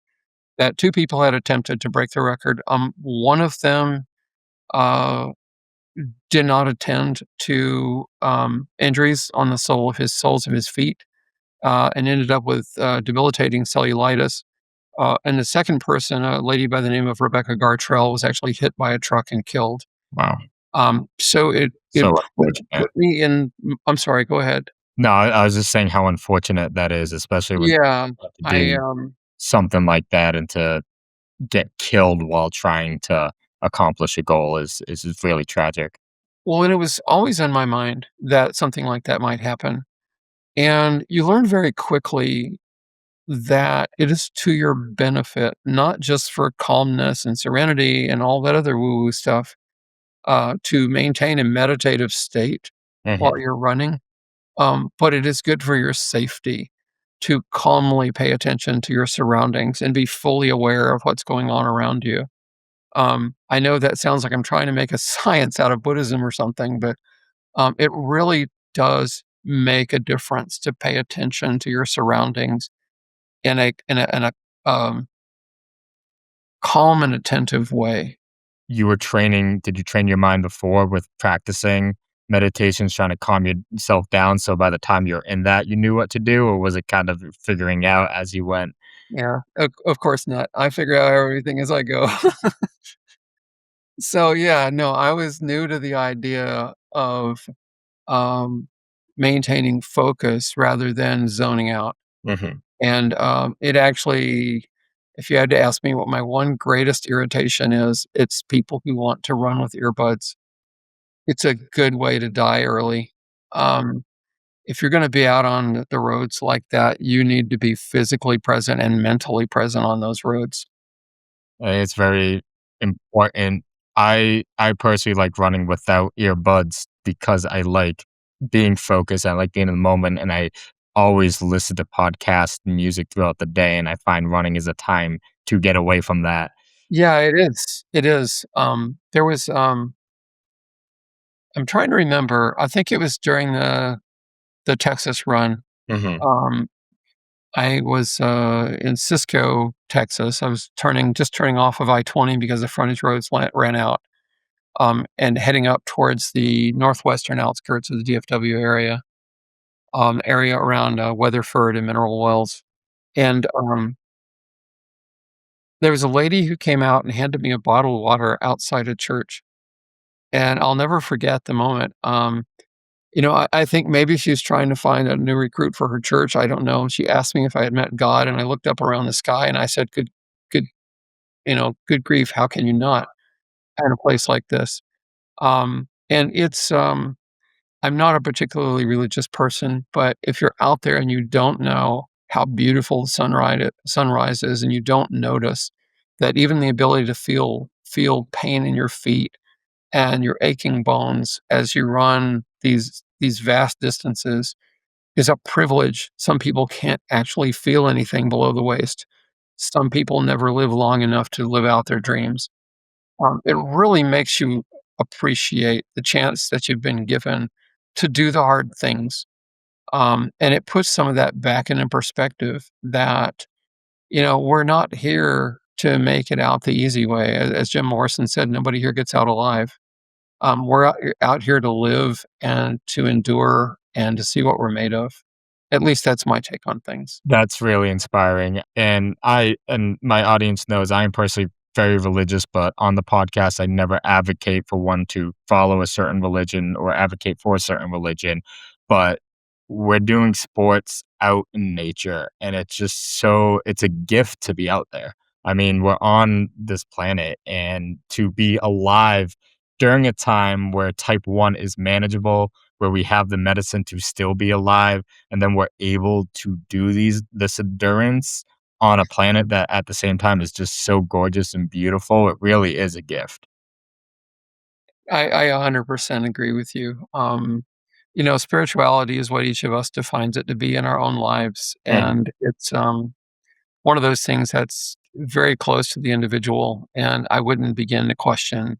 that two people had attempted to break the record. One of them uh, did not attend to, injuries on the soles of his feet, and ended up with, debilitating cellulitis. And the second person, a lady by the name of Rebecca Gartrell, was actually hit by a truck and killed. Wow. So it So put unfortunate. me in. I'm sorry, go ahead. No, I was just saying how unfortunate that is, especially when Yeah, you have to I, do something like that and to get killed while trying to accomplish a goal is really tragic. well, and it was always in my mind that something like that might happen, and you learn very quickly that it is to your benefit, not just for calmness and serenity and all that other woo-woo stuff, to maintain a meditative state while Mhm. you're running, but it is good for your safety to calmly pay attention to your surroundings and be fully aware of what's going on around you. I know that sounds like I'm trying to make a science out of Buddhism or something, but it really does make a difference to pay attention to your surroundings in a calm and attentive way. You were training Did you train your mind before with practicing meditations, trying to calm yourself down, so by the time you're in that, you knew what to do, or was it kind of figuring out as you went? Yeah, of course not. I figure out everything as I go. So, yeah, no, I was new to the idea of, um, maintaining focus rather than zoning out, Mhm. and, it actually if you had to ask me what my one greatest irritation is, it's people who want to run with earbuds. It's a good way to die early. Um, if you're gonna be out on the roads like that, you need to be physically present and mentally present on those roads. It's very important. I personally like running without earbuds because I like being focused, I like being in the moment, and I always listen to podcasts and music throughout the day, and I find running is a time to get away from that. Yeah, it is. It is. There was, I'm trying to remember, I think it was during the Texas run. Mhm. Um, I was, in Cisco, Texas. I was turning off of I-20 because the frontage roads ran out, and heading up towards the northwestern outskirts of the DFW area around, Weatherford and Mineral Wells. And, there was a lady who came out and handed me a bottle of water outside a church, and I'll never forget the moment. I think maybe she was trying to find a new recruit for her church, I don't know. She asked me if I had met God, and I looked up around the sky, and I said, good good grief, how can you not in a place like this?" And I'm not a particularly religious person, but if you're out there and you don't know how beautiful the sunrise is, and you don't notice that even the ability to feel pain in your feet and your aching bones as you run these vast distances is a privilege. Some people can't actually feel anything below the waist. Some people never live long enough to live out their dreams. It really makes you appreciate the chance that you've been given to do the hard things. And it puts some of that back into perspective that, we're not here to make it out the easy way. As Jim Morrison said, nobody here gets out alive. We're out here to live and to endure and to see what we're made of. At least that's my take on things. That's really inspiring, and my audience knows I am personally very religious, but on the podcast, I never advocate for one to follow a certain religion or advocate for a certain religion, but we're doing sports out in nature, and it's a gift to be out there. I mean, we're on this planet, and to be alive during a time where type 1 is manageable, where we have the medicine to still be alive, and then we're able to do this endurance on a planet that at the same time is just so gorgeous and beautiful. It really is a gift. I 100% agree with you. Spirituality is what each of us defines it to be in our own lives, Mhm. and it's one of those things that's very close to the individual. And I wouldn't begin to question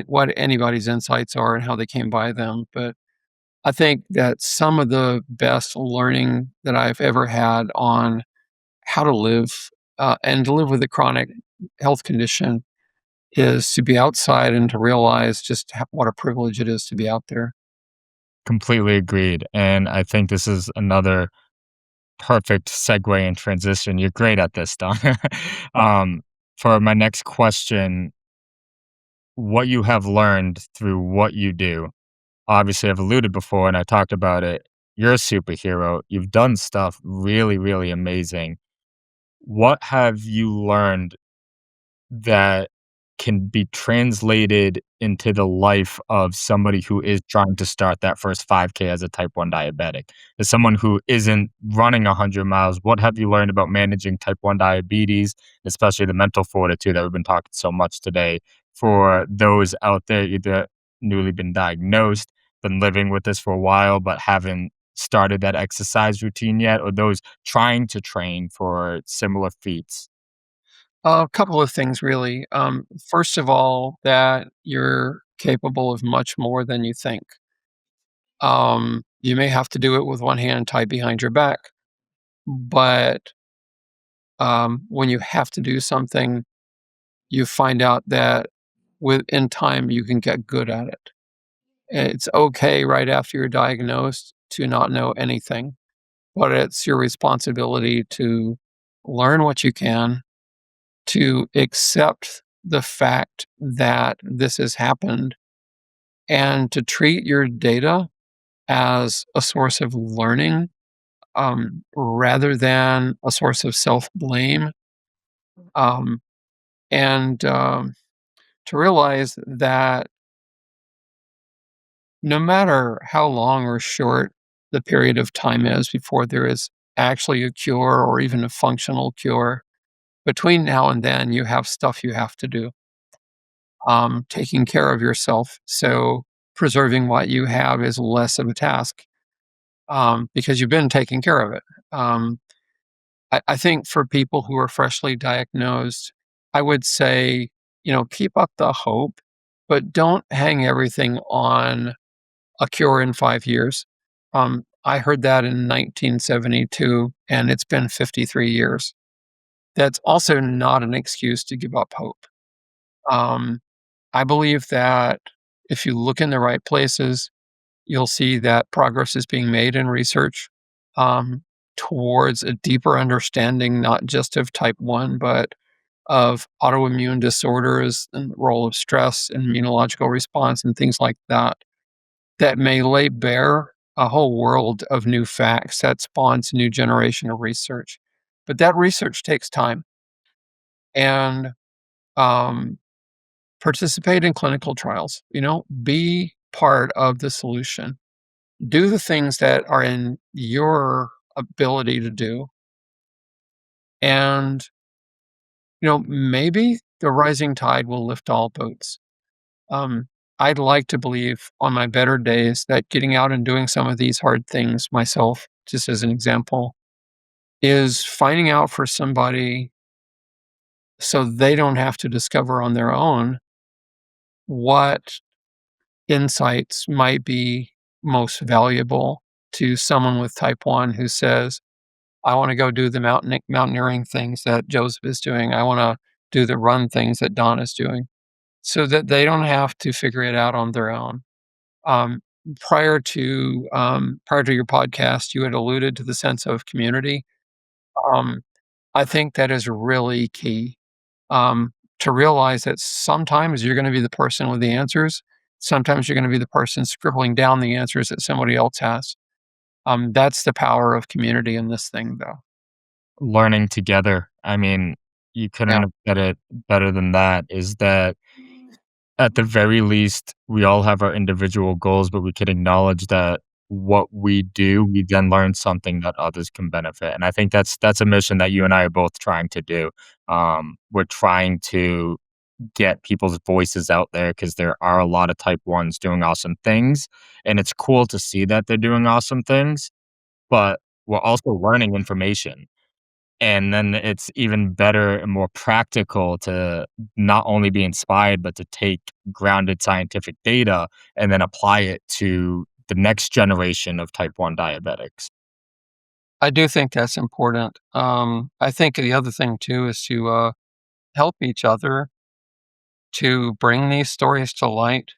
what anybody's insights are and how they came by them. But I think that some of the best learning that I've ever had on how to live and to live with a chronic health condition is to be outside and to realize just what a privilege it is to be out there. Completely agreed. And I think this is another perfect segue and transition. You're great at this, Don. um, for my next question, what you have learned through what you do. Obviously, I've alluded before and I talked about it. You're a superhero. You've done stuff really, really amazing. What have you learned that can be translated into the life of somebody who is trying to start that first 5K as a type 1 diabetic? As someone who isn't running 100 miles, what have you learned about managing type 1 diabetes, especially the mental fortitude that we've been talking so much today for those out there either newly been diagnosed, been living with this for a while, but haven't started that exercise routine yet, or those trying to train for similar feats? A couple of things, really. First of all, that you're capable of much more than you think. You may have to do it with one hand tied behind your back, but when you have to do something, you find out that within time you can get good at it. It's okay right after you're diagnosed to not know anything, but it's your responsibility to learn what you can, to accept the fact that this has happened, and to treat your data as a source of learning rather than a source of self blame. Um, and to realize that no matter how long or short the period of time is before there is actually a cure or even a functional cure, between now and then, you have stuff you have to do, taking care of yourself. So preserving what you have is less of a task because you've been taking care of it. I think for people who are freshly diagnosed, I would say, keep up the hope, but don't hang everything on a cure in 5 years. I heard that in 1972, and it's been 53 years. That's also not an excuse to give up hope. Um, I believe that if you look in the right places, you'll see that progress is being made in research um, towards a deeper understanding, not just of type 1, but of autoimmune disorders and the role of stress and immunological response and things like that, that may lay bare a whole world of new facts that spawns a new generation of research. But that research takes time. And um, participate in clinical trials, be part of the solution. Do the things that are in your ability to do. And, maybe the rising tide will lift all boats. Um, I'd like to believe on my better days that getting out and doing some of these hard things myself, just as an example, is finding out for somebody so they don't have to discover on their own what insights might be most valuable to someone with type 1 who says, I want to go do the mountaineering things that Joseph is doing. I want to do the run things that Don is doing so that they don't have to figure it out on their own. Um, prior to your podcast, you had alluded to the sense of community. Um, I think that is really key to realize that sometimes you're going to be the person with the answers. Sometimes you're going to be the person scribbling down the answers that somebody else has. That's the power of community in this thing, though. Learning together. I mean, you couldn't Yeah. have said it better than that, is that at the very least, we all have our individual goals, but we can acknowledge that what we do, we then learn something that others can benefit. And I think that's a mission that you and I are both trying to do. We're trying to get people's voices out there because there are a lot of type ones doing awesome things. And it's cool to see that they're doing awesome things, but we're also learning information. And then it's even better and more practical to not only be inspired, but to take grounded scientific data and then apply it to the next generation of type 1 diabetics. I do think that's important. I think the other thing too is to help each other. to bring these stories to light.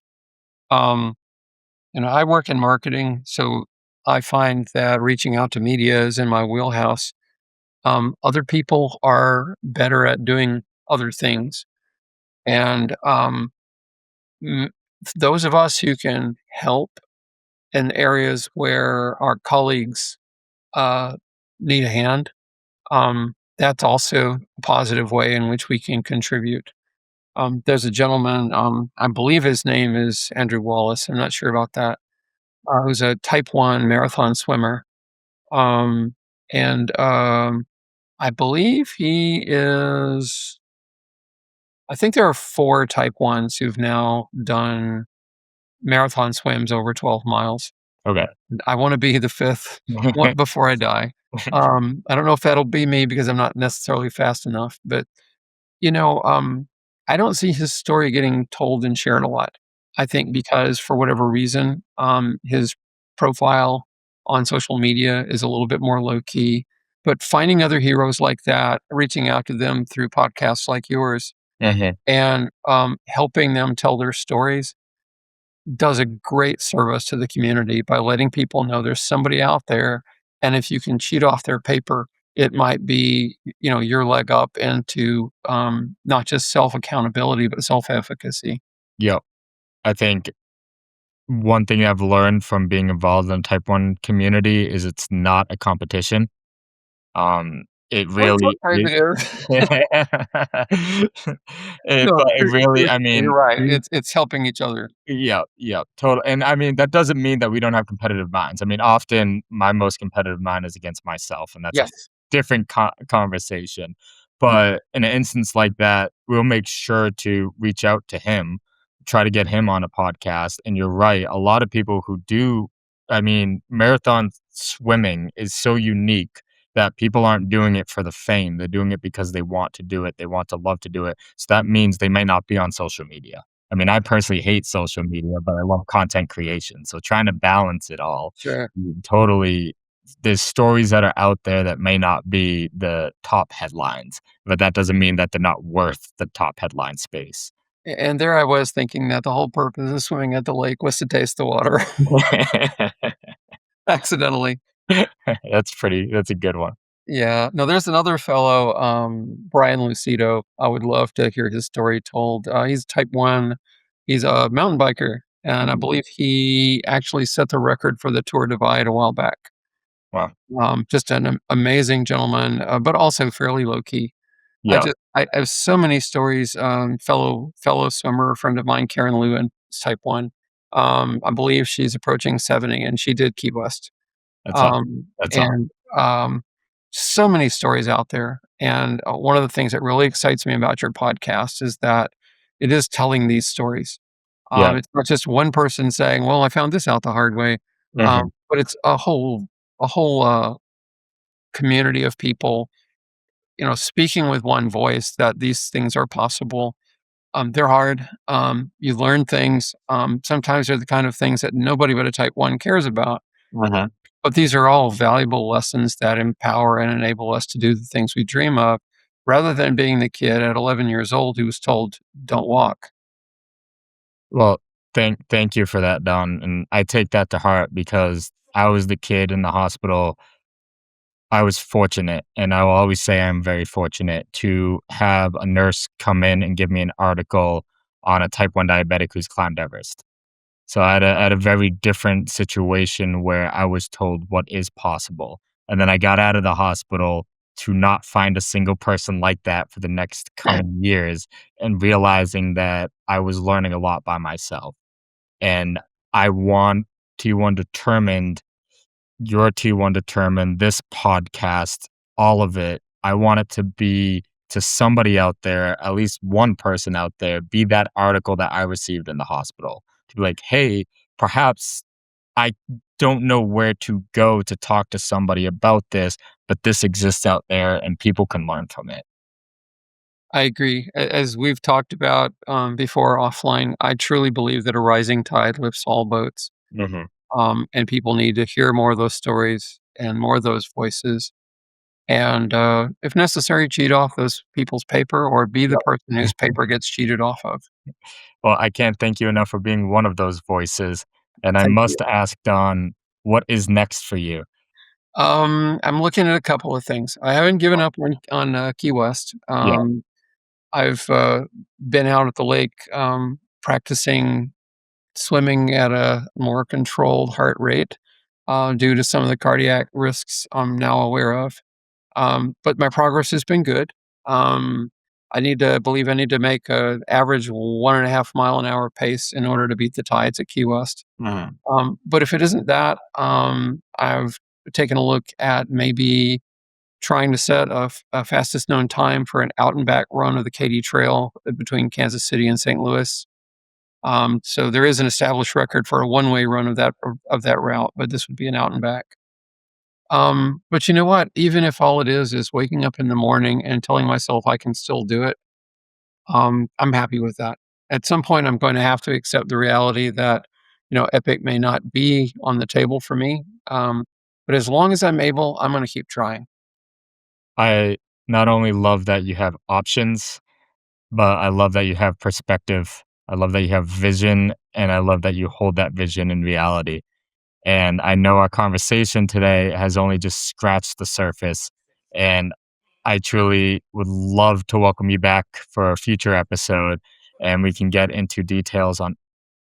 Um, I work in marketing, so I find that reaching out to media is in my wheelhouse. Other people are better at doing other things, and m- those of us who can help in areas where our colleagues uh, need a hand, that's also a positive way in which we can contribute. There's a gentleman, I believe his name is Andrew Wallace. I'm not sure about that. Who's a Type 1 marathon swimmer. Um, and I believe I think there are 4 Type 1s who've now done marathon swims over 12 miles. Okay. I want to be the 5th one before I die. I don't know if that'll be me because I'm not necessarily fast enough, but You know, I don't see his story getting told and shared a lot. I think because for whatever reason, his profile on social media is a little bit more low key. But finding other heroes like that, reaching out to them through podcasts like yours, Mhm. and helping them tell their stories does a great service to the community by letting people know there's somebody out there, and if you can cheat off their paper, it might be, your leg up into, not just self-accountability, but self-efficacy. Yep. I think one thing I've learned from being involved in the Type 1 community is it's not a competition. It Well, really sometimes it it is. but No, it really, I you're mean, right. It's helping each other. yeah, yeah, total and I mean, that doesn't mean that we don't have competitive minds. I mean, often my most competitive mind is against myself, and that's a Yes. different conversation. But in an instance like that, we'll make sure to reach out to him, try to get him on a podcast. And you're right, a lot of people who do, I mean, marathon swimming is so unique that people aren't doing it for the fame. They're doing it because they want to do it. They want to love to do it. So that means they may not be on social media. I mean, I personally hate social media, but I love content creation. So trying to balance it all, Sure. totally there's stories that are out there that may not be the top headlines, but that doesn't mean that they're not worth the top headline space. And there I was thinking that the whole purpose of swimming at the lake was to taste the water accidentally. That's a good one. Yeah. No, there's another fellow, Brian Lucido. I would love to hear his story told. He's Type 1. He's a mountain biker, and I Mhm. believe he actually set the record for the Tour Divide a while back. Wow. Just an amazing gentleman, but also fairly low key. Yeah, I have so many stories. Fellow swimmer, a friend of mine, Karen Lewin, is Type 1. I believe she's approaching 70, and she did Key West. that's awesome. Um, That's awesome. and so many stories out there. And one of the things that really excites me about your podcast is that it is telling these stories. Yeah. It's not just one person saying, "Well, I found this out the hard way," Mhm. but it's a whole community of people, speaking with one voice that these things are possible. They're hard. You learn things. Sometimes they're the kind of things that nobody but a Type 1 cares about. Mhm. But these are all valuable lessons that empower and enable us to do the things we dream of, rather than being the kid at 11 years old who was told, "Don't walk." Well, thank you for that, Don, and I take that to heart because I was the kid in the hospital. I was fortunate, and I will always say I'm very fortunate to have a nurse come in and give me an article on a type 1 diabetic who's climbed Everest. So I had a very different situation where I was told what is possible. And then I got out of the hospital to not find a single person like that for the next coming years and realizing that I was learning a lot by myself. And I want T1 determined your T1 determined, this podcast, all of it. I want it to be to somebody out there, at least one person out there, be that article that I received in the hospital to be like, hey, perhaps I don't know where to go to talk to somebody about this, but this exists out there and people can learn from it. I agree. As we've talked about before offline, I truly believe that a rising tide lifts all boats, Hmm. and people need to hear more of those stories and more of those voices. And if necessary, cheat off those people's paper or be the Yep. person whose paper gets cheated off of. Well, I can't thank you enough for being one of those voices. And I Thank you. must ask, Don, what is next for you? I'm looking at a couple of things. I haven't given up on Key West. Yeah. I've been out at the lake practicing swimming at a more controlled heart rate due to some of the cardiac risks I'm now aware of. But my progress has been good. Um, I need to make an average 1.5 mile an hour pace in order to beat the tides at Key West. Mhm. But if it isn't that, I've taken a look at maybe trying to set a fastest known time for an out and back run of the Katy Trail between Kansas City and St. Louis. So there is an established record for a one-way run of that route, but this would be an out and back. But you know what? Even if all it is waking up in the morning and telling myself I can still do it, I'm happy with that. At some point, I'm going to have to accept the reality that, epic may not be on the table for me. But as long as I'm able, I'm going to keep trying. I not only love that you have options, but I love that you have perspective. I love that you have vision, and I love that you hold that vision in reality. And I know our conversation today has only just scratched the surface. And I truly would love to welcome you back for a future episode, and we can get into details on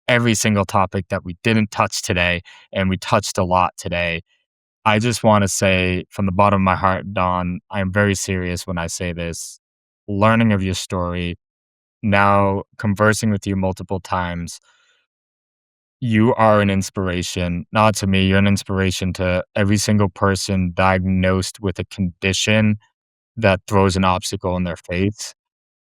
every single topic that we didn't touch today. And we touched a lot today. I just want to say from the bottom of my heart, Don, I am very serious when I say this. Learning of your story, now conversing with you multiple times, you are an inspiration, not to me, you're an inspiration to every single person diagnosed with a condition that throws an obstacle in their face.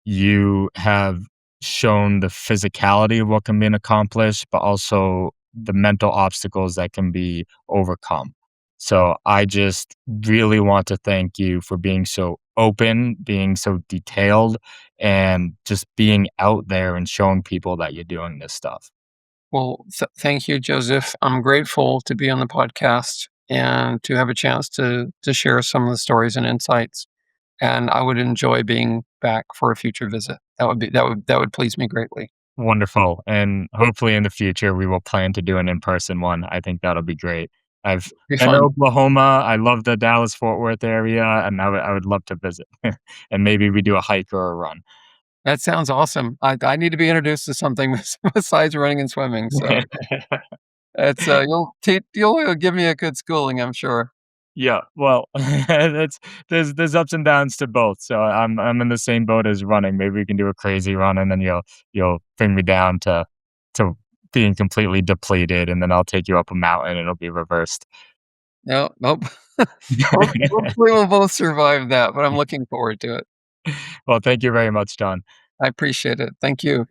You have shown the physicality of what can be accomplished, but also the mental obstacles that can be overcome. So I just really want to thank you for being so open, being so detailed, and just being out there and showing people that you're doing this stuff. Well, thank you, Joseph. I'm grateful to be on the podcast and to have a chance to share some of the stories and insights. And I would enjoy being back for a future visit. That would please me greatly. Wonderful. And hopefully in the future, we will plan to do an in-person one. I think that'll be great. I've Be been to fun. Oklahoma. I love the Dallas Fort Worth area, and I would love to visit. And maybe we do a hike or a run. That sounds awesome. I need to be introduced to something besides running and swimming. So it's you'll give me a good schooling, I'm sure. Yeah, well, it's there's ups and downs to both. So I'm in the same boat as running. Maybe we can do a crazy run, and then you'll bring me down to being completely depleted, and then I'll take you up a mountain, and it'll be reversed. No, nope. Hopefully we'll both survive that, but I'm looking forward to it. Well, thank you very much, John. I appreciate it. Thank you.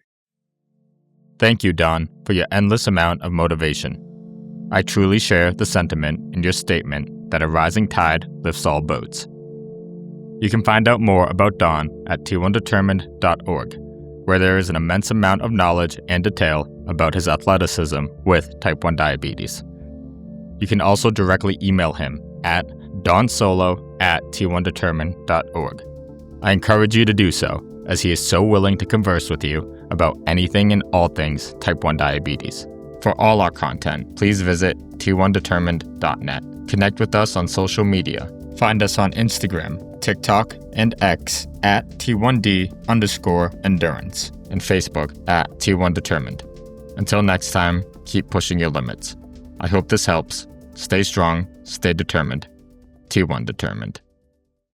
Thank you, Don, for your endless amount of motivation. I truly share the sentiment in your statement that a rising tide lifts all boats. You can find out more about Don at T1Determined.org, where there is an immense amount of knowledge and detail about his athleticism with type 1 diabetes. You can also directly email him at donsolo@T1Determined.org. I encourage you to do so, as he is so willing to converse with you about anything and all things type 1 diabetes. For all our content, please visit T1Determined.net. Connect with us on social media. Find us on Instagram, TikTok, and X at T1D_Endurance and Facebook at T1Determined. Until next time, keep pushing your limits. I hope this helps. Stay strong, stay determined. T1 Determined.